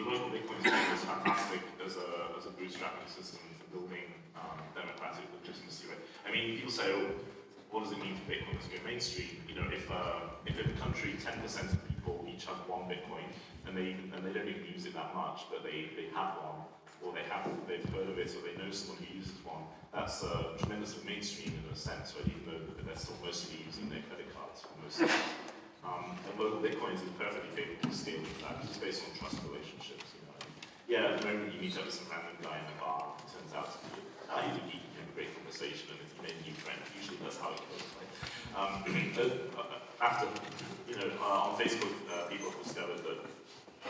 the local Bitcoin system is fantastic as a bootstrapping system for building democratic legitimacy, right? I mean, people say, oh, what does it mean for Bitcoin to go mainstream? You know, if in the country 10% of people each have one Bitcoin, and they don't even use it that much, but they have one, or they've heard of it, or they know someone who uses one, that's tremendously mainstream in a sense, right? Even though they're still mostly using their credit cards for most things. And local Bitcoins is perfectly capable of scaling that, just based on trust relationships. You know? Yeah, at the moment you meet up with some random guy in a bar, it turns out to be he's a geek, you have a great conversation, and if you made a new friend, usually that's how it goes. Right? After, you know, on Facebook, people have discovered that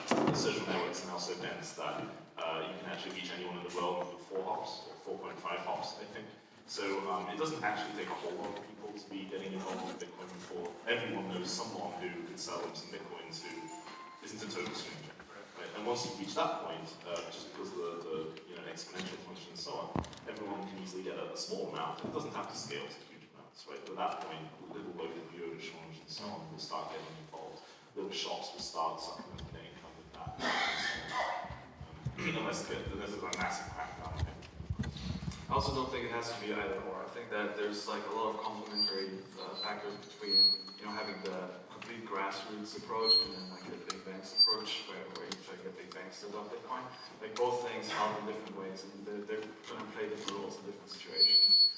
the social networks are now so dense that you can actually reach anyone in the world with 4 hops, or 4.5 hops, I think. So it doesn't actually take a whole lot of people to be getting involved with Bitcoin before everyone knows someone who could sell them some Bitcoins who isn't a total stranger. Right? And once you reach that point, just because of the you know, exponential function and so on, everyone can easily get a small amount. It doesn't have to scale to huge amounts, right? But at that point, little local Euro exchange and so on will start getting involved. Little shops will start supplementing their income with that. Unless there's a massive crackdown. I also don't think it has to be either or. I think that there's like a lot of complementary factors between, you know, having the complete grassroots approach and then like the big banks approach, where you try to get big banks to adopt Bitcoin. Like both things help in different ways, and they're going to play different roles in different situations.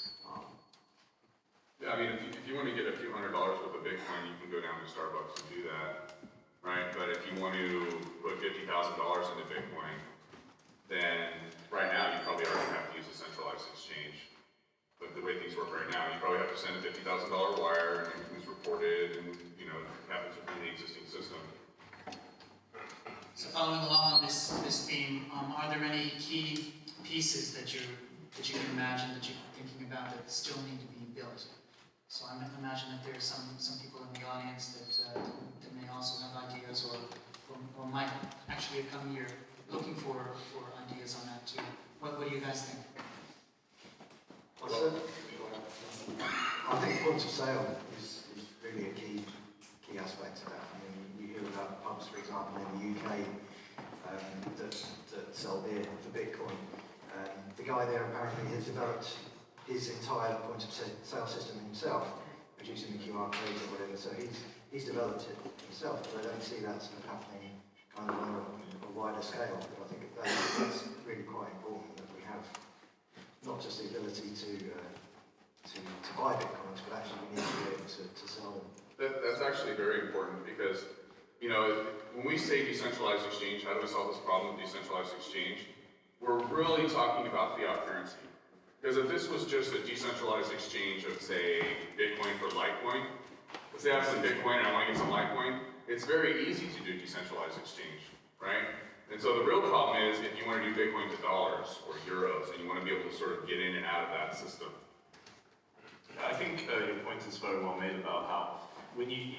Yeah, I mean, if you want to get a few $100s worth of Bitcoin, you can go down to Starbucks and do that, right? But if you want to put $50,000 into Bitcoin, then right now you probably already have to use a centralized exchange. But the way things work right now, you probably have to send a $50,000 wire, and everything's reported, and you know, it happens within the existing system. So following along on this theme, are there any key pieces that you can imagine that you're thinking about that still need to be built? So I imagine that there's some people in the audience that may also have ideas or might actually come here looking for ideas on that too. What do you guys think? I think point of sale is really a key aspect of that. I mean, you hear about pubs, for example, in the UK that sell beer for Bitcoin. The guy there apparently has developed his entire point of sale system himself, producing the QR codes or whatever. So he's developed it himself, but I don't see that sort of happening kind of on a wider scale. But I think that's really quite important that we have not just the ability to buy Bitcoins, but actually we need to be able to sell them. That's actually very important because, you know, when we say decentralized exchange, how do we solve this problem of decentralized exchange? We're really talking about fiat currency. Because if this was just a decentralized exchange of, say, Bitcoin for Litecoin, let's say I have some Bitcoin and I want to get some Litecoin, it's very easy to do decentralized exchange, right? And so the real problem is if you want to do Bitcoin to dollars or euros and you want to be able to sort of get in and out of that system. I think your point is very well made about how when you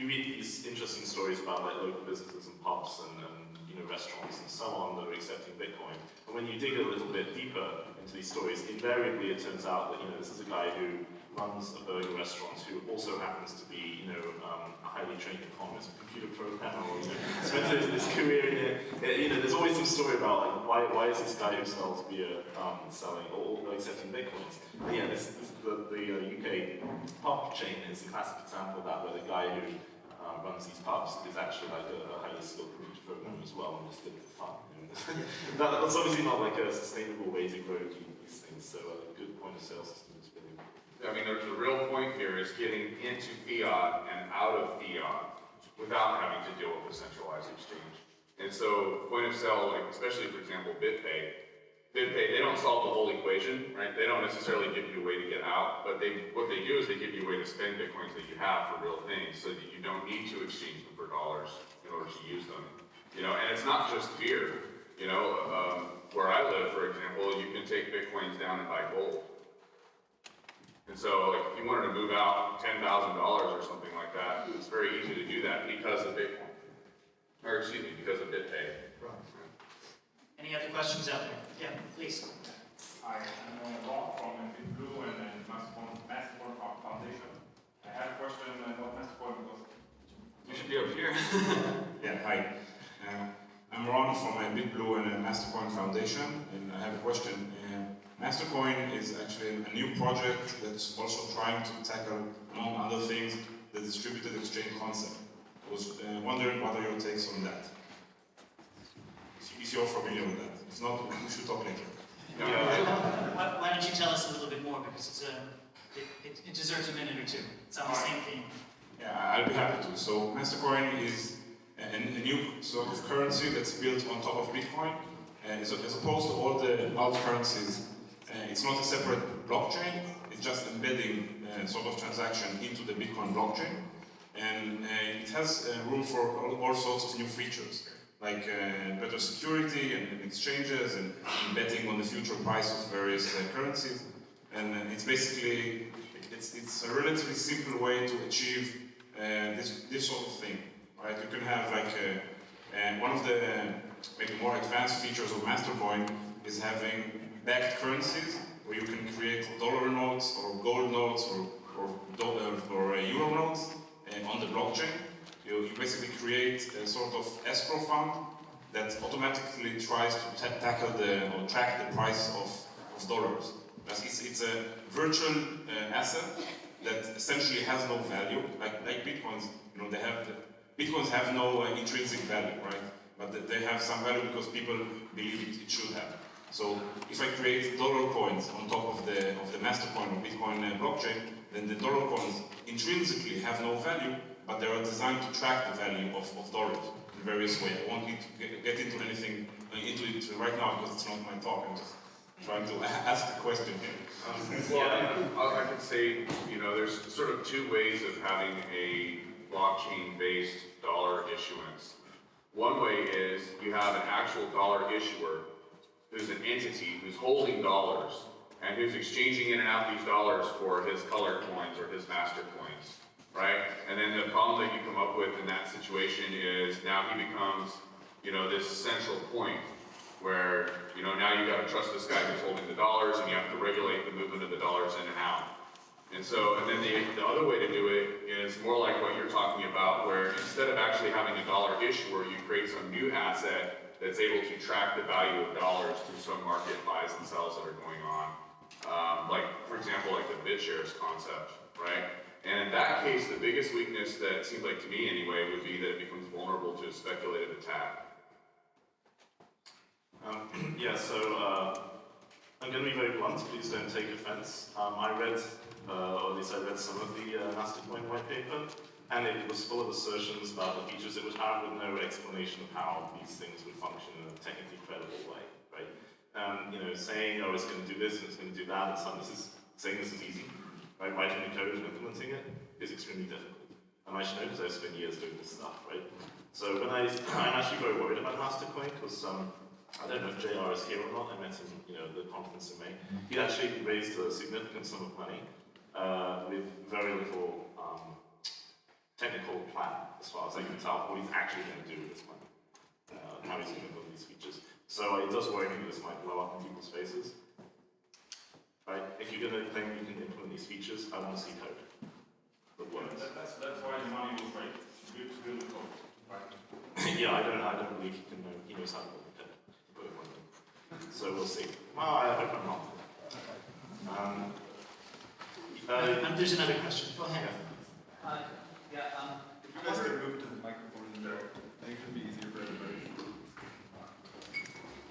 read these interesting stories about like local businesses and pubs and you know, restaurants and so on that are accepting Bitcoin, and when you dig a little bit deeper into these stories, invariably it turns out that, you know, this is a guy who runs a burger restaurant who also happens to be, you know, a highly trained economist, a computer programmer, or, you know, spent his career in it. You know, there's always some story about like why is this guy who sells beer selling or accepting Bitcoins? But yeah, the UK pub chain is a classic example of that, where the guy who runs these pubs is actually like a highly skilled computer programmer as well, and just did it for fun. You know? That's obviously not like a sustainable way to grow these things. So a good point of sale system is really. I mean, the real point here is getting into fiat and out of fiat without having to deal with a centralized exchange. And so point of sale, like especially for example, BitPay, they don't solve the whole equation, right? They don't necessarily give you a way to get out, but what they do is they give you a way to spend Bitcoins that you have for real things so that you don't need to exchange them for dollars in order to use them. You know, and it's not just beer. You know, where I live, for example, you can take Bitcoins down and buy gold. And so like, if you wanted to move out $10,000 or something like that, it's very easy to do that because of Bitcoin. Or excuse me, because of BitPay. Right. Any other questions out there? Yeah, please. Hi, I'm Odom from Blue and Mastodon Foundation. I had a question about Mastodon because You should be up here. yeah, hi. I'm Ron from BitBlue and Mastercoin Foundation, and I have a question. Mastercoin is actually a new project that's also trying to tackle, among other things, the distributed exchange concept. I was wondering what are your takes on that? If you're familiar with that. If not, we should talk later. Why don't you tell us a little bit more, because it deserves a minute or two. It's on the same theme. Yeah, I'll be happy to. So Mastercoin is a new sort of currency that's built on top of Bitcoin. As opposed to all the alt currencies, it's not a separate blockchain, it's just embedding sort of transaction into the Bitcoin blockchain. And it has room for all sorts of new features, like better security and exchanges and betting on the future price of various currencies. And it's basically, it's a relatively simple way to achieve this sort of thing. Right? You can have like one of the maybe more advanced features of Mastercoin is having backed currencies where you can create dollar notes or gold notes or euro notes on the blockchain. You basically create a sort of escrow fund that automatically tries to tackle or track the price of dollars. It's a virtual asset that essentially has no value, like Bitcoins. You know, Bitcoins have no intrinsic value, right? But they have some value because people believe it should have. So if I create dollar coins on top of the Mastercoin or Bitcoin blockchain, then the dollar coins intrinsically have no value, but they are designed to track the value of dollars in various ways. I won't need to get into anything into it right now because it's not my talk. I'm just trying to ask the question here. Well, I could say, you know, there's sort of two ways of having a blockchain-based dollar issuance. One way is you have an actual dollar issuer who's an entity who's holding dollars and who's exchanging in and out these dollars for his color coins or his master coins, right? And then the problem that you come up with in that situation is now he becomes, you know, this central point where, you know, now you got to trust this guy who's holding the dollars and you have to regulate the movement of the dollars in and out. And then the other way to do it is more like what you're talking about, where instead of actually having a dollar issuer, you create some new asset that's able to track the value of dollars through some market buys and sells that are going on. Like, for example, like the BitShares concept, right? And in that case, the biggest weakness that seems like to me anyway would be that it becomes vulnerable to a speculative attack. I'm going to be very blunt, please don't take offense. I read some of the Mastercoin white paper, and it was full of assertions about the features it would have with no explanation of how these things would function in a technically credible way, right? You know, saying, oh, it's going to do this, and it's going to do that, and saying this is easy, right? Writing the code and implementing it is extremely difficult. And I should know because I've spent years doing this stuff, right? So I'm actually very worried about Mastercoin because I don't know if JR is here or not. I met him, you know, at the conference in May. He actually raised a significant sum of money with very little technical plan, as far as I can tell, what he's actually going to do with this money, how he's going to build these features. So it does worry me that this might blow up in people's faces. Right? If you're going to claim you can implement these features, I want to see code that works. That's why the money was raised, to build the code, right? Yeah, I don't believe he knows how to build the code. So we'll see. Well, I hope I'm wrong. There's another question. Go ahead. If you guys could move to the microphone there, I think it would be easier for everybody.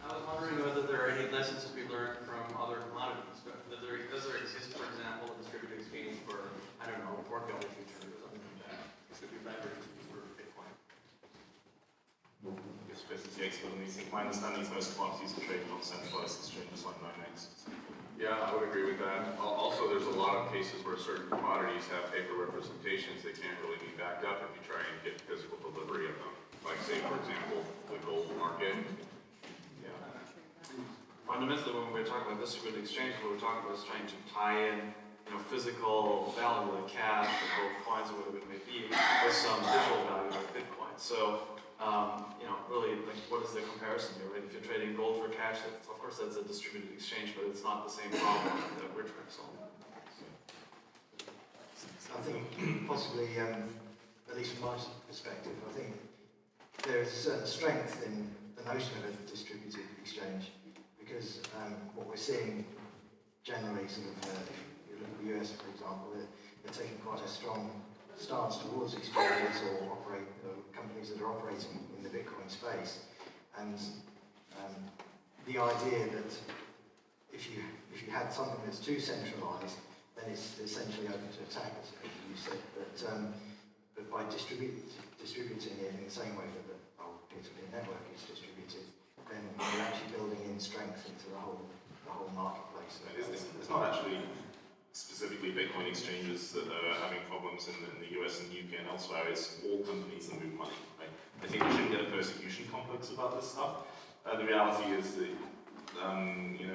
I was wondering whether there are any lessons to be learned from other commodities. Does there exist, for example, a distributed exchange for, I don't know, pork belly futures or something like that? This could be better for Bitcoin. Yes, Chris is the expert on these things. My understanding is most commodities are traded on centralized exchanges like NYMEX. Yeah, I would agree with that. Also, there's a lot of cases where certain commodities have paper representations that can't really be backed up if you try and get physical delivery of them. Like, say, for example, the gold market. Yeah. Fundamentally, when we're talking about distributed exchange, what we're talking about is trying to tie in, you know, physical value like cash or gold coins or whatever it may be with some digital value like Bitcoin. So, you know, really, like, what is the comparison here, right? If you're trading gold for cash, of course that's a distributed exchange, but it's not the same problem that we're trying to solve. I think possibly, at least from my perspective, I think there is a certain strength in the notion of a distributed exchange, because what we're seeing generally, sort of, if you look at the US, for example, they're taking quite a strong stance towards exchanges or companies that are operating in the Bitcoin space, and the idea that if you had something that's too centralized, then it's essentially open to attack, as you said. But by distributing it in the same way that the whole peer-to-peer network is distributed, then you're actually building in strength into the whole marketplace. It's not actually specifically Bitcoin exchanges that are having problems in the US and UK and elsewhere. It's all companies that move money. Right? I think we shouldn't get a persecution complex about this stuff. The reality is that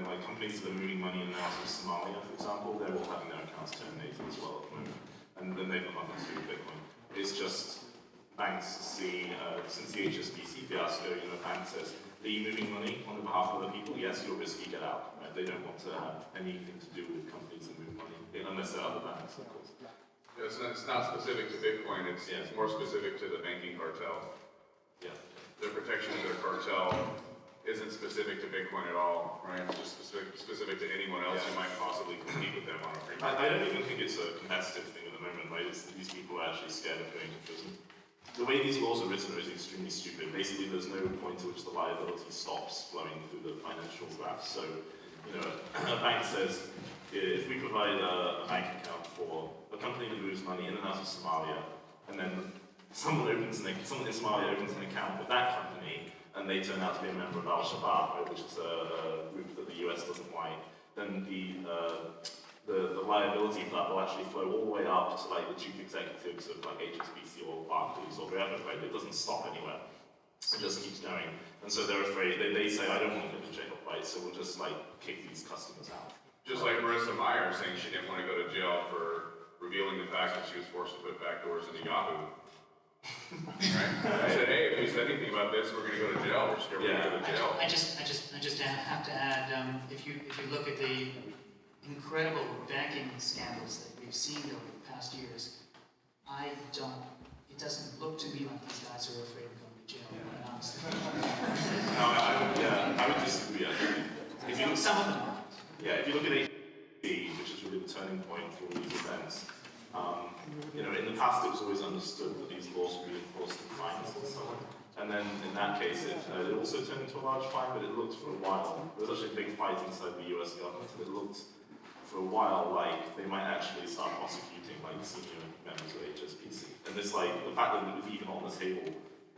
like companies that are moving money in and out of Somalia, for example, they're all having their accounts terminated as well at the moment, and then they've got nothing to do with Bitcoin. It's just banks see since the HSBC fiasco, a bank says, are you moving money on behalf of other people? Yes, you're risky, get out. Right? They don't want to have anything to do with companies that move money, unless they're other banks, of course. It's not specific to Bitcoin, it's more specific to the banking cartel. Yeah. The protection of their cartel isn't specific to Bitcoin at all, right? It's just specific to anyone else who might possibly compete with them on a free market. I don't even think it's a competitive thing at the moment, right? These people are actually scared of going to prison. The way these laws are written is extremely stupid. Basically, there's no point to which the liability stops flowing through the financial graph. So, a bank says, if we provide a bank account for a company that moves money in and out of Somalia, and then someone in Somalia opens an account with that company, and they turn out to be a member of Al-Shabaab, right, which is a group that the US doesn't like, then the liability for that will actually flow all the way up to like the chief executives of like HSBC or Barclays or wherever, right? It doesn't stop anywhere. It just keeps going. And so they're afraid, they say, I don't want to go to jail, right? So we'll just like kick these customers out. Just like Marissa Meyer saying she didn't want to go to jail for revealing the fact that she was forced to put backdoors into Yahoo. Right? I said, hey, if we said anything about this, we're going to go to jail. We're scared we're going to go to jail. I just have to add, if you look at the incredible banking scandals that we've seen over the past years, it doesn't look to me like these guys are afraid of going to jail, quite honestly. No, I would disagree, actually. Some of them are. Yeah, if you look at HSBC, which is really the turning point for all these events, in the past it was always understood that these laws would be enforced in fines and so on. And then in that case, it also turned into a large fine, but it looked for a while. There was actually a big fight inside the US government, and it looked for a while like they might actually start prosecuting like senior members of HSBC. And this the fact that it was even on the table,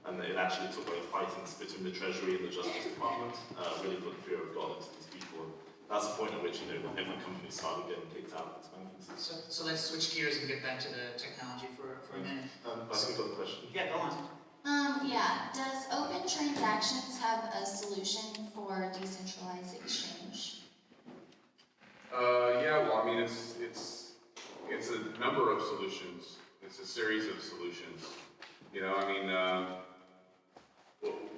and that it actually took like a fight between the Treasury and the Justice Department, really put the fear of God into these people. And that's the point at which every company started getting kicked out of its banking system. So let's switch gears and get back to the technology for a minute. I think we've got a question. Yeah, go on. Does Open Transactions have a solution for decentralized exchange? It's a number of solutions. It's a series of solutions.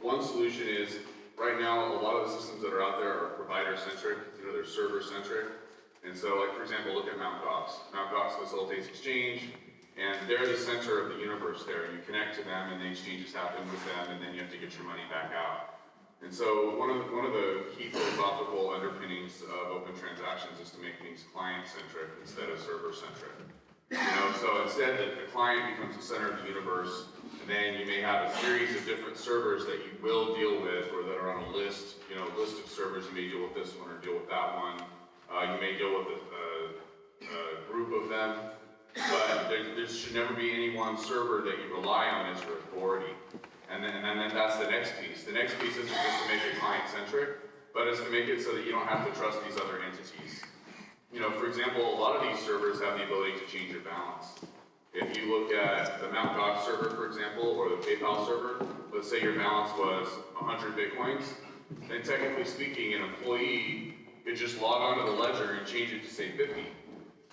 One solution is, right now, a lot of the systems that are out there are provider-centric, they're server-centric. And so, like, for example, look at Mt. Gox. Mt. Gox facilitates exchange, and they're the center of the universe there. You connect to them, and the exchanges happen with them, and then you have to get your money back out. And so one of the key philosophical underpinnings of Open Transactions is to make things client-centric instead of server-centric. So instead the client becomes the center of the universe, and then you may have a series of different servers that you will deal with, or that are on a list, list of servers. You may deal with this one or deal with that one. You may deal with a group of them, but there should never be any one server that you rely on as your authority. And then that's the next piece. The next piece isn't just to make it client-centric, but it's to make it so that you don't have to trust these other entities. For example, a lot of these servers have the ability to change your balance. If you look at the Mt. Gox server, for example, or the PayPal server, let's say your balance was 100 Bitcoins, then technically speaking, an employee could just log onto the ledger and change it to say 50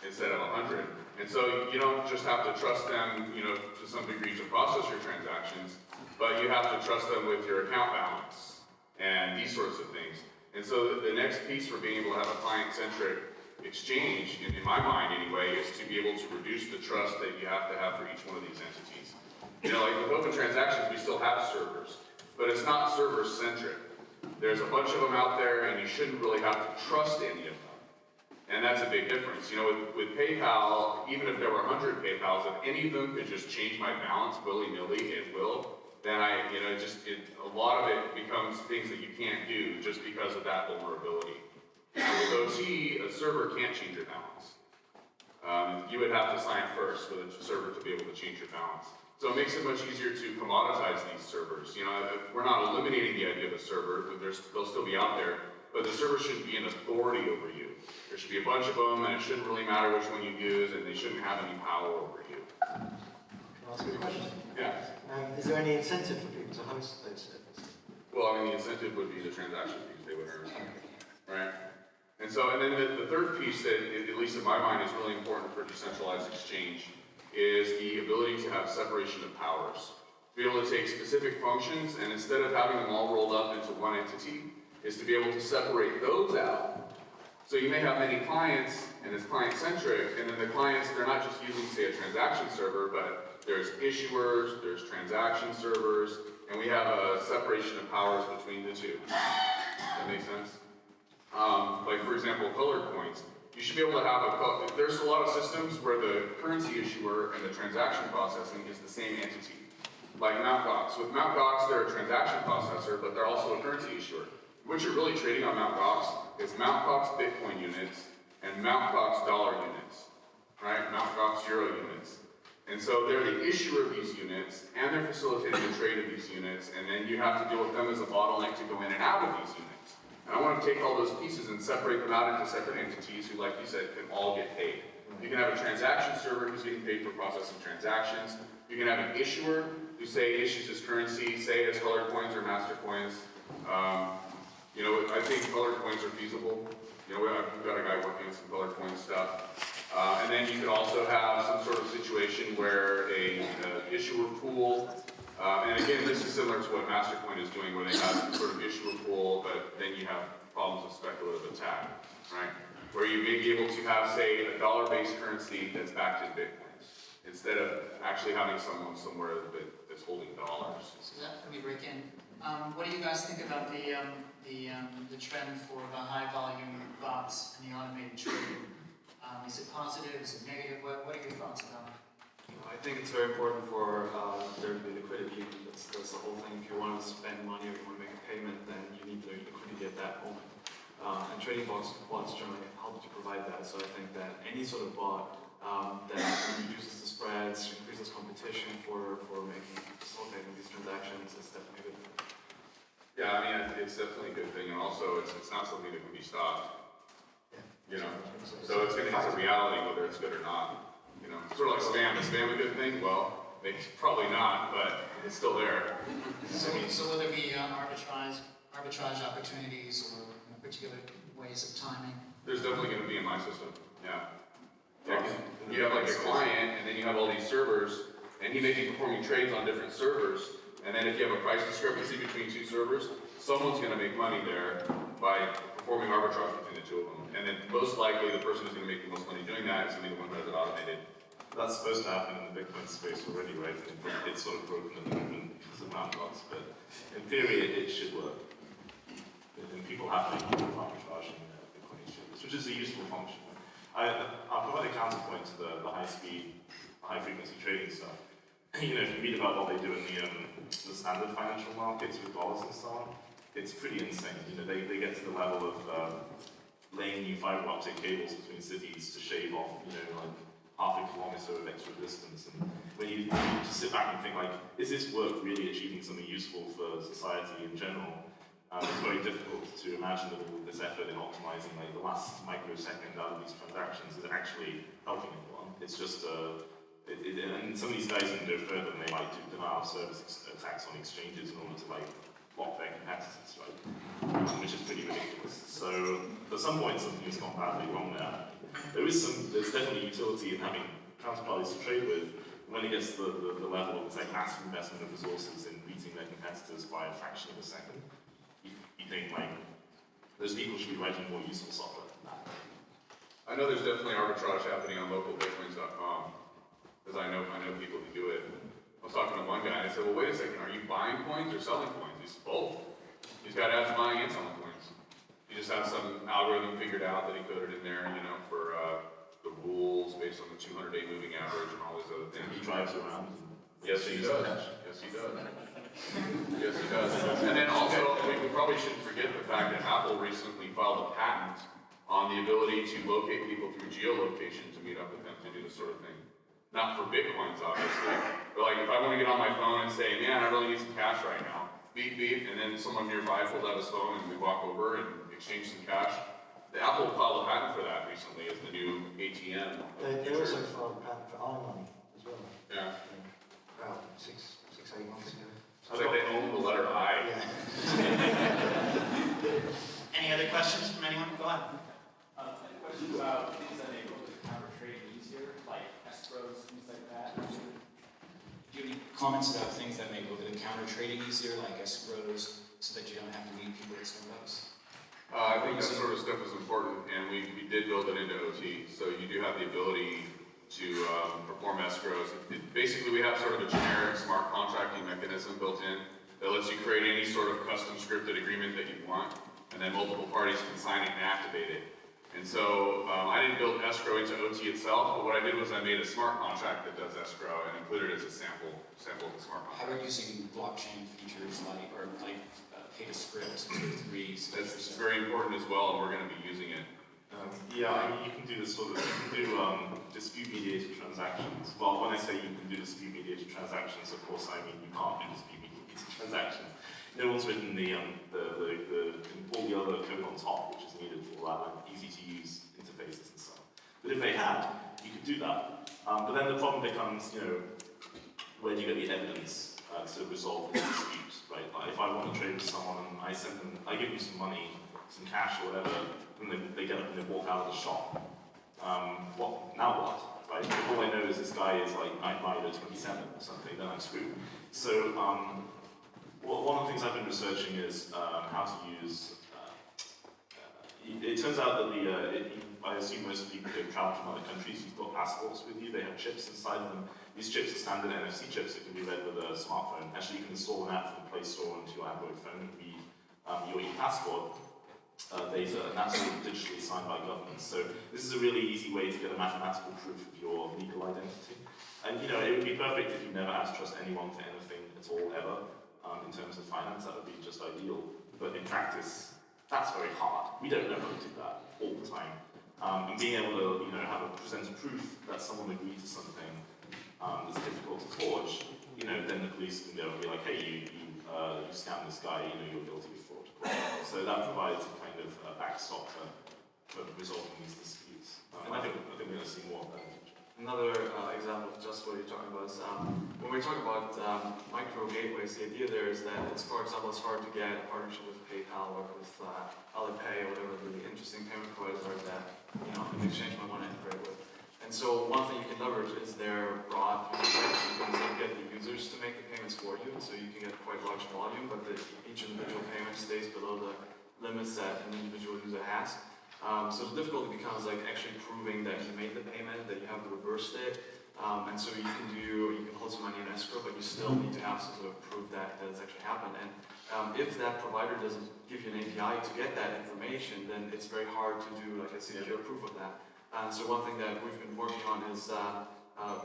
instead of 100. And so you don't just have to trust them, to some degree to process your transactions, but you have to trust them with your account balance and these sorts of things. And so the next piece for being able to have a client-centric exchange, in my mind anyway, is to be able to reduce the trust that you have to have for each one of these entities. Like with Open Transactions, we still have servers, but it's it's not server centric. There's a bunch of them out there and you shouldn't really have to trust any of them. And that's a big difference. You know, with PayPal, even if there were 100 PayPals, if any of them could just change my balance willy-nilly, it will, then a lot of it becomes things that you can't do just because of that vulnerability. With OT, a server can't change your balance. You would have to sign first for the server to be able to change your balance. So it makes it much easier to commoditize these servers. You know, we're not eliminating the idea of a server, but they'll still be out there, but the server shouldn't be an authority over you. There should be a bunch of them, and it shouldn't really matter which one you use, and they shouldn't have any power over you. Can I ask you a question? Yeah. Is there any incentive for people to host those servers? Well, I mean, the incentive would be the transaction fees they would earn, right? And then the third piece that, at least in my mind, is really important for decentralized exchange is the ability to have separation of powers. To be able to take specific functions, and instead of having them all rolled up into one entity, is to be able to separate those out. So you may have many clients, and it's client-centric, and then the clients, they're not just using, say, a transaction server, but there's issuers, there's transaction servers, and we have a separation of powers between the two. Does that make sense? Like, for example, colored coins. You should be able to have there's a lot of systems where the currency issuer and the transaction processing is the same entity. Like Mt. Gox. With Mt. Gox, they're a transaction processor, but they're also a currency issuer. What you're really trading on Mt. Gox is Mt. Gox Bitcoin units and Mt. Gox dollar units, right? Mt. Gox euro units. And so they're the issuer of these units, and they're facilitating the trade of these units, and then you have to deal with them as a bottleneck to go in and out of these units. And I want to take all those pieces and separate them out into separate entities who, like you said, can all get paid. You can have a transaction server who's getting paid for processing transactions. You can have an issuer who, say, issues his currency, say it's colored coins or master coins. You know, I think colored coins are feasible. You know, we've got a guy working on some colored coin stuff. And then you could also have some sort of situation where a issuer pool, and again, this is similar to what Mastercoin is doing, where they have some sort of issuer pool, but then you have problems with speculative attack, right? Where you may be able to have, say, a dollar-based currency that's backed in Bitcoins, instead of actually having someone somewhere that's holding dollars. So let me break in. What do you guys think about the trend for the high-volume bots and the automated trading? Is it positive? Is it negative? What are your thoughts about it? I think it's very important for there to be liquidity. That's the whole thing. If you want to spend money or you want to make a payment, then you need the liquidity at that moment. And trading bots generally help to provide that. So I think that any sort of bot that reduces the spreads, increases competition for facilitating these transactions is definitely a good thing. Yeah, I mean, it's definitely a good thing, and also it's not something that can be stopped. You know, so it's a reality whether it's good or not. You know, sort of like spam. Is spam a good thing? Well, probably not, but it's still there. So will there be arbitrage opportunities or particular ways of timing? There's definitely going to be in my system. Yeah. You have like a client, and then you have all these servers, and he may be performing trades on different servers. And then if you have a price discrepancy between two servers, someone's going to make money there by performing arbitrage between the two of them. And then most likely the person who's going to make the most money doing that is going to be the one who has it automated. That's supposed to happen in the Bitcoin space already, right? It's sort of broken at the moment because of Mt. Gox, but in theory it should work. And people have to make arbitrage in Bitcoin exchanges, which is a useful function. I'll provide a counterpoint to the high-speed, high-frequency trading stuff. You know, if you read about what they do in the standard financial markets with dollars and so on, it's pretty insane. You know, they get to the level of laying new fiber optic cables between cities to shave off, you know, like half a kilometer of extra distance. And when you just sit back and think, like, is this work really achieving something useful for society in general? It's very difficult to imagine that all this effort in optimizing like the last microsecond out of these transactions is actually helping anyone. It's just and some of these guys can go further, and they like to denial of service attacks on exchanges in order to like block their competitors, right? Which is pretty ridiculous. So at some point, something has gone badly wrong there. There's definitely utility in having counterparties to trade with. When it gets to the level of like massive investment of resources in beating their competitors by a fraction of a second, you think like those people should be writing more useful software than that. I know there's definitely arbitrage happening on localbitcoins.com, because I know people who do it. I was talking to one guy, and I said, well, wait a second, are you buying coins or selling coins? cryptocurrencies? Both. He's got ads buying and selling coins. He just has some algorithm figured out that he coded in there, you know, for the rules based on the 200-day moving average and all these other things. He drives around. Yes, he does. Yes, he does. Yes, he does. And then also, we probably shouldn't forget the fact that Apple recently filed a patent on the ability to locate people through geolocation to meet up with them to do this sort of thing. Not for Bitcoins, obviously, but like if I want to get on my phone and say, man, I really need some cash right now, beep, beep, and then someone nearby pulls out his phone and we walk over and exchange some cash. The Apple filed a patent for that recently as the new ATM. They also filed a patent for iMoney as well. Yeah. About 8 months ago. It's like they own the letter I. Any other questions from anyone? Go ahead. A question about things that make counter trading easier, like escrows, things like that. Do you have any comments about things that make over the counter trading easier, like escrows, so that you don't have to meet people at Starbucks? I think that sort of stuff is important, and we did build it into OT. So you do have the ability to perform escrows. Basically, we have sort of a generic smart contracting mechanism built in that lets you create any sort of custom scripted agreement that you want, and then multiple parties can sign it and activate it. And so I didn't build escrow into OT itself, but what I did was I made a smart contract that does escrow and included it as a sample of the smart How contract. about using blockchain features like pay to script, 2-3? That's very important as well, and we're going to be using it. Yeah, I mean, you can do this sort of, you can do dispute-mediated transactions. Well, when I say you can do dispute-mediated transactions, of course, I mean you can't do dispute-mediated transactions. No one's written all the other code on top, which is needed for that, like easy-to-use interfaces and so on. But if they had, you could do that. But then the problem becomes, you know, where do you get the evidence to resolve the dispute, right? Like if I want to trade with someone and I give them some money, some cash or whatever, and they get up and they walk out of the shop. Now what? Right? If all I know is this guy is like Knight Rider 27 or something, then I'm screwed. So one of the things I've been researching is how to use. It turns out that I assume most people who travel from other countries, you've got passports with you. They have chips inside of them. These chips are standard NFC chips that can be read with a smartphone. Actually, you can install an app from the Play Store onto your Android phone and read your e-passport data, and that's all digitally signed by governments. So this is a really easy way to get a mathematical proof of your legal identity. And you know, it would be perfect if you never had to trust anyone for anything at all ever. In terms of finance, that would be just ideal. But in practice, that's very hard. We don't know how to do that all the time. And being able to, you know, present a proof that someone agreed to something that's difficult to forge, you know, then the police can go and be like, hey, you scammed this guy, you know, you're guilty of fraud. So that provides a kind of backstop for resolving these disputes. And I think we're going to see more of that. Another example of just what you're talking about is when we talk about micro gateways, the idea there is that it's, for example, it's hard to get a partnership with PayPal or with Alipay or whatever the interesting payment providers are that, you know, an exchange might want to integrate with. And so one thing you can leverage is their broad user base. You can get the users to make the payments for you, so you can get quite large volume, but each individual payment stays below the limits that an individual user has. So the difficulty becomes like actually proving that you made the payment, that you have reversed it, and so you can hold some money in escrow, but you still need to have some sort of proof that it's actually happened. And if that provider doesn't give you an API to get that information, then it's very hard to do like a secure proof of that. And so one thing that we've been working on is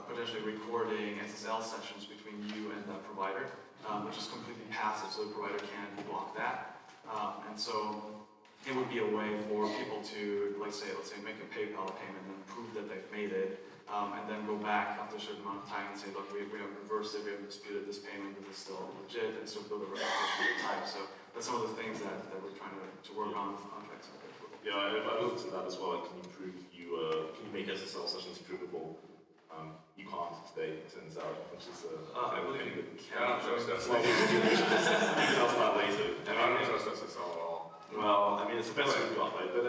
potentially recording SSL sessions between you and the provider, which is completely passive, so the provider can't block that. And so it would be a way for people to, let's say, make a PayPal payment and prove that they've made it, and then go back after a certain amount of time and say, look, we have reversed it, we have disputed this payment, but it's still legit, and so build a reputation over time. So that's some of the things that we're trying to work on with contracts. Yeah, I looked at that as well. Like, can you prove can you make SSL sessions provable? You can't today, it turns out, which is I believe you can. I don't trust SSL. Well, we should discuss that later. I don't trust SSL at all. Well, I mean, it's the best we've got, right? But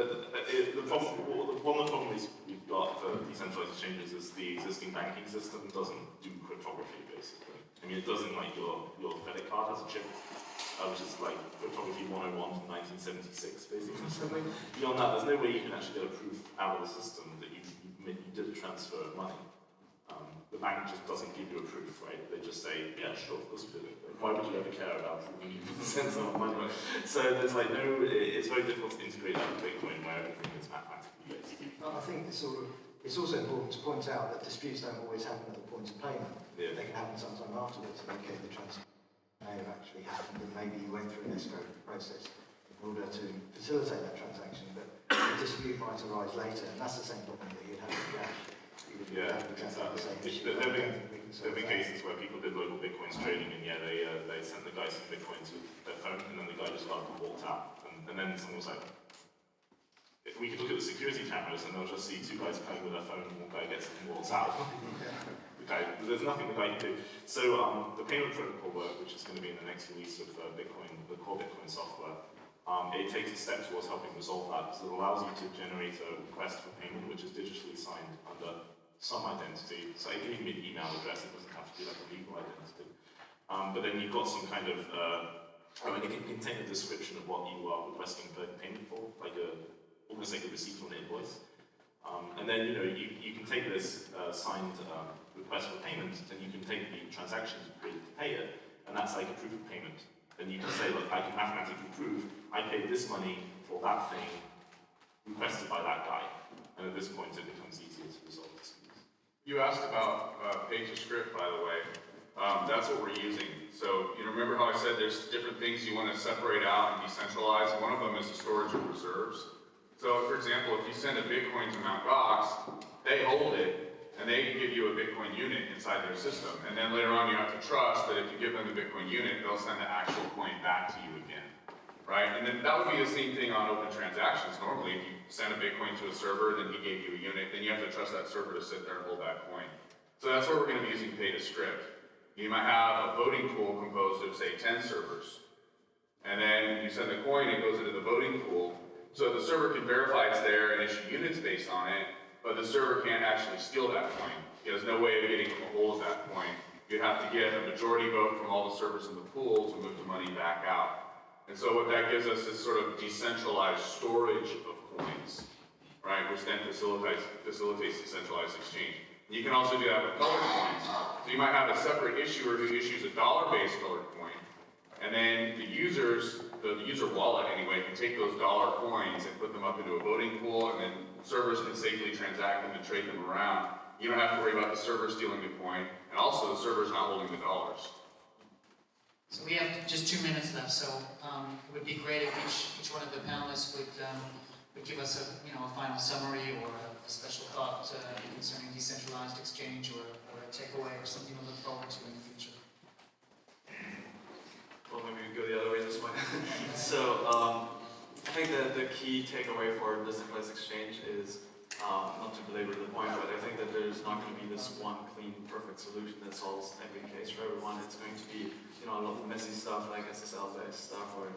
one of the problems we've got for decentralized exchanges is the existing banking system doesn't do cryptography, basically. I mean, it doesn't, like, your credit card has a chip, which is like cryptography 101 from 1976, basically, or something. Beyond that, there's no way you can actually get a proof out of the system that you did a transfer of money. The the bank just doesn't give you a proof, right? They just say, yeah, sure, of course we did it. Like, why would you ever care about it when you send someone money? So there's like no, it's very difficult to integrate that with Bitcoin where everything is mathematically based. I think it's also important to point out that disputes don't always happen at the point of payment. Yeah. They can happen sometime afterwards. Okay, the transaction may have actually happened, and maybe you went through an escrow process in order to facilitate that transaction, but a dispute might arise later, and that's the same problem that you'd have with cash. You would Yeah, have exactly the same issue. There have been cases where people did local Bitcoins trading, and yeah, they sent the guy some Bitcoins with their phone, and then the guy just got up and walked out, and then someone was like, we could look at the security cameras and they'll just see two guys playing with their phone and one guy gets it and walks out. There's nothing the guy can do. So the payment protocol work, which is going to be in the next release of Bitcoin, the core Bitcoin software, it takes a step towards helping resolve that. So it allows you to generate a request for payment which is digitally signed under some identity. So it can even be an email address, it doesn't have to be like a legal identity. But then you've got some kind of, it can contain a description of what you are requesting payment for, like almost like a receipt or an invoice. And then, you can take this signed request for payment, and you can take the transaction you created to pay it, and that's like a proof of payment. Then you can say, look, I can mathematically prove I paid this money for that thing requested by that guy. And at this point, it becomes easier to resolve disputes. You asked about pay to script, by the way. That's what we're using. So, remember how I said there's different things you want to separate out and decentralize? One of them is the storage of reserves. So, for example, if you send a Bitcoin to Mt. Gox, they hold it, and they give you a Bitcoin unit inside their system. And then later on, you have to trust that if you give them the Bitcoin unit, they'll send the actual coin back to you again, right? And then that would be the same thing on open transactions. Normally, if you send a Bitcoin to a server, then he gave you a unit, then you have to trust that server to sit there and hold that coin. So that's where we're going to be using pay to script. You might have a voting pool composed of, say, 10 servers. And then you send the coin, it goes into the voting pool. So the server can verify it's there and issue units based on it, but the server can't actually steal that coin. He has no way of getting a hold of that coin. You'd have to get a majority vote from all the servers in the pool to move the money back out. And so what that gives us is sort of decentralized storage of coins, right, which then facilitates decentralized exchange. You can also do that with colored coins. So you might have a separate issuer who issues a dollar-based colored coin, and then the user wallet anyway, can take those dollar coins and put them up into a voting pool, and then servers can safely transact them and trade them around. You don't have to worry about the server stealing the coin, and also the server's not holding the dollars. So we have just 2 minutes left, so it would be great if each one of the panelists would give us a final summary or a special thought concerning decentralized exchange or a takeaway or something to look forward to in the future. Well, maybe we go the other way this way. So, I think that the key takeaway for decentralized exchange is, not to belabor the point, but I think that there's not going to be this one clean, perfect solution that solves every case for everyone. It's going to be, a lot of messy stuff like SSL-based stuff or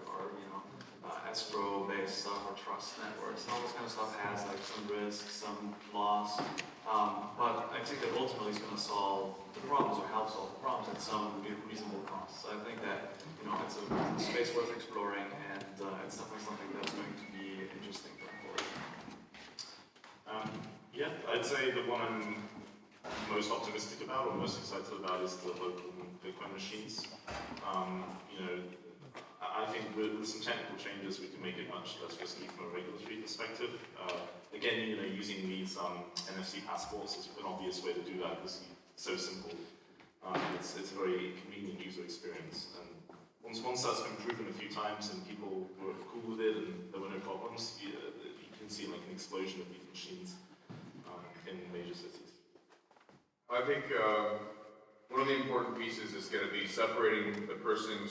escrow-based stuff or trust networks. All this kind of stuff has like some risk, some loss, but I think that ultimately it's going to solve the problems or help solve the problems at some reasonable cost. So I think that it's a space worth exploring, and it's definitely something that's going to be interesting going forward. Yeah, I'd say the one I'm most optimistic about or most excited about is the local Bitcoin machines. I think with some technical changes we can make it much less risky from a regulatory perspective. Again, using these NFC passports is an obvious way to do that because it's so simple. It's a very convenient user experience, and once that's been proven a few times and people were cool with it and there were no problems, you can see like an explosion of these machines in major cities. I think one of the important pieces is going to be separating the person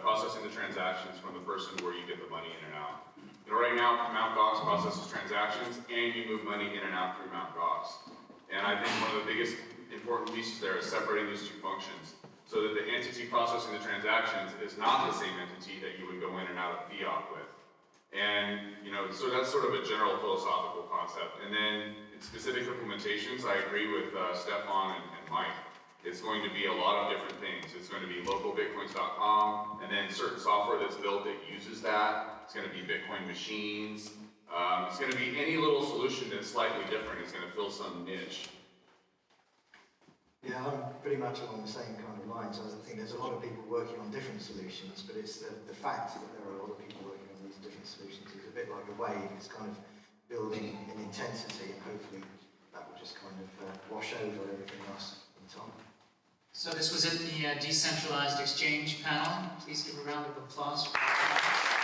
processing the transactions from the person where you get the money in and out. Right now, Mt. Gox processes transactions and you move money in and out through Mt. Gox. And I think one of the biggest important pieces there is separating these two functions so that the entity processing the transactions is not the same entity that you would go in and out of fiat with. And, so that's sort of a general philosophical concept. And then in specific implementations, I agree with Stefan and Mike. It's going to be a lot of different things. It's going to be localbitcoins.com, and then certain software that's built that uses that. It's going to be Bitcoin machines. It's going to be any little solution that's slightly different. It's going to fill some niche. Yeah, I'm pretty much along the same kind of lines. I think there's a lot of people working on different solutions, but it's the fact that there are a lot of people working on these different solutions is a bit like a wave. It's kind of building in intensity, and hopefully that will just kind of wash over everything else in time. So this was at the Decentralized Exchange panel. Please give a round of applause for that.